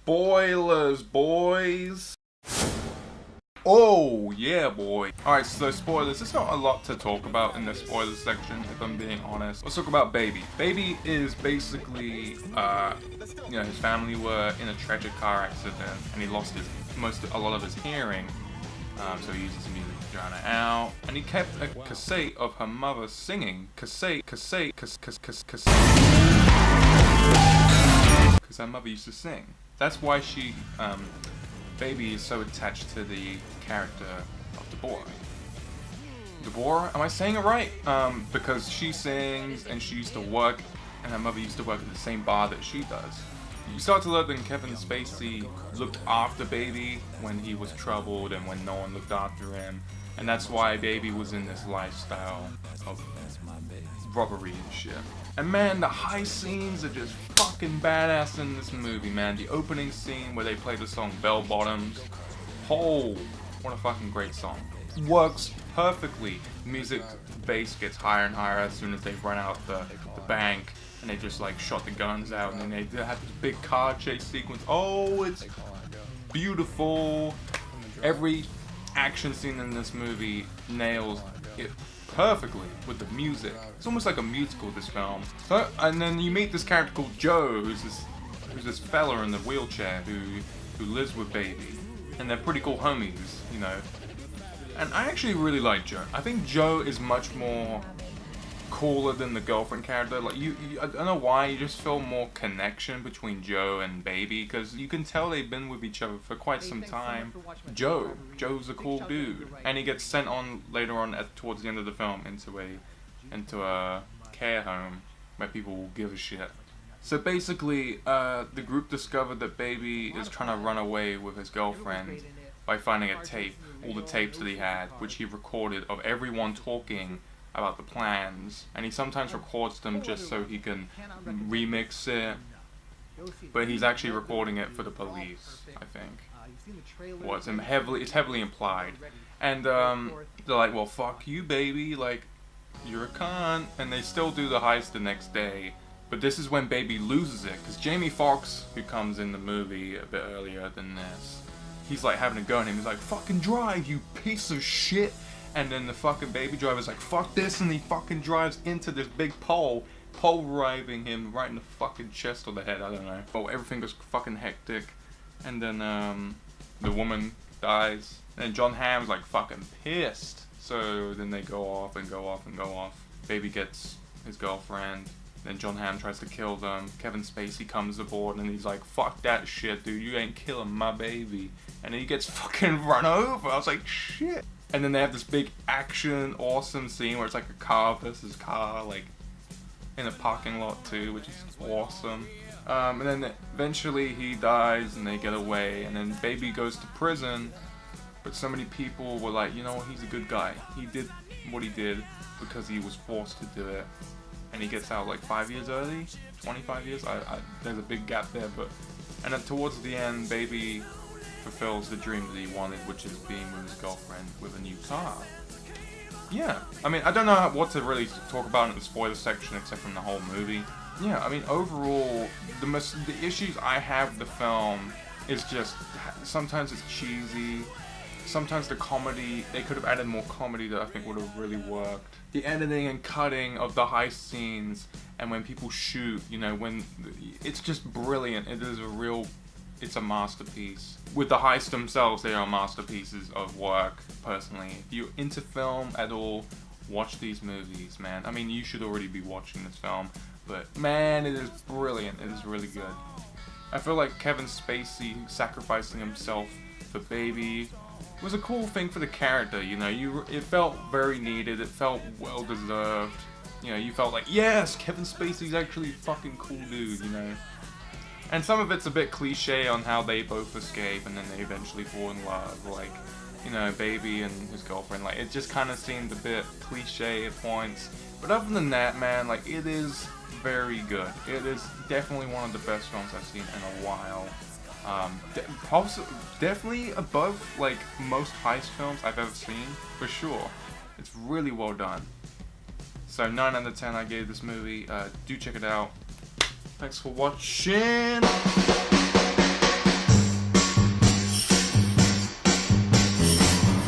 Spoilers, boys. Oh, yeah, boy. Alright, so spoilers. There's not a lot to talk about in the spoilers section, if I'm being honest. Let's talk about Baby. Baby is basically, his family were in a tragic car accident, and he lost a lot of his hearing. So he uses music to drown it out. And he kept a cassette of her mother singing. Cassette. Because her mother used to sing. That's why Baby is so attached to the character of Deborah. Deborah? Am I saying it right? Because she sings and she used to work, and her mother used to work at the same bar that she does. You start to learn that Kevin Spacey looked after Baby when he was troubled and when no one looked after him. And that's why Baby was in this lifestyle of robbery and shit. And man, the high scenes are just fucking badass in this movie, man. The opening scene where they play the song "BELLBOTTOMS." Oh, what a fucking great song. Works perfectly. Music, bass gets higher and higher as soon as they run out the bank. And they just like shot the guns out, and then they have this big car chase sequence. Oh, it's beautiful. Every action scene in this movie nails it perfectly with the music. It's almost like a musical, this film. So, and then you meet this character called Joe, who's this fella in the wheelchair who lives with Baby, and they're pretty cool homies, you know. And I actually really like Joe. I think Joe is much more cooler than the girlfriend character. Like I don't know why, you just feel more connection between Joe and Baby, because you can tell they've been with each other for quite some time. Joe's a cool dude, and he gets sent on later on towards the end of the film into a care home where people will give a shit. So basically, the group discovered that Baby is trying to run away with his girlfriend by finding a tape, all the tapes that he had, which he recorded of everyone talking about the plans, and he sometimes records them just so he can remix it, but he's actually recording it for the police, I think. Well, it's heavily implied, and they're like, well, fuck you, Baby, like, you're a cunt, and they still do the heist the next day. But this is when Baby loses it, because Jamie Foxx, who comes in the movie a bit earlier than this, he's like having a go at him, he's like, fucking drive, you piece of shit. And then the fucking Baby driver's like, fuck this, and he fucking drives into this big pole, pulverizing him right in the fucking chest or the head, I don't know. But everything goes fucking hectic. And then the woman dies, and John Hamm's like fucking pissed. So then they go off and go off and go off. Baby gets his girlfriend, then John Hamm tries to kill them. Kevin Spacey comes aboard and he's like, fuck that shit, dude, you ain't killing my baby. And then he gets fucking run over. I was like, shit. And then they have this big action, awesome scene where it's like a car versus car, like in a parking lot too, which is awesome. And then eventually he dies and they get away, and then Baby goes to prison, but so many people were like, you know what, he's a good guy. He did what he did because he was forced to do it. And he gets out like 5 years early, 25 years, there's a big gap there, and then towards the end, Baby fulfills the dream that he wanted, which is being with his girlfriend with a new car. Yeah, I mean, I don't know what to really talk about in the spoiler section except from the whole movie. Yeah, I mean, overall, the issues I have with the film is just, sometimes it's cheesy, sometimes the comedy, they could have added more comedy that I think would have really worked. The editing and cutting of the heist scenes, and when people shoot, you know, it's just brilliant. It's a masterpiece. With the heists themselves, they are masterpieces of work, personally. If you're into film at all, watch these movies, man. I mean, you should already be watching this film, but man, it is brilliant. It is really good. I feel like Kevin Spacey sacrificing himself for Baby was a cool thing for the character, you know. It felt very needed, it felt well deserved. You know, you felt like, yes, Kevin Spacey's actually a fucking cool dude, you know. And some of it's a bit cliche on how they both escape and then they eventually fall in love, like, you know, Baby and his girlfriend. Like, it just kind of seemed a bit cliche at points. But other than that, man, like, it is very good. It is definitely one of the best films I've seen in a while. Definitely above, like, most heist films I've ever seen, for sure. It's really well done. So 9 out of 10 I gave this movie. Do check it out. Thanks for watching.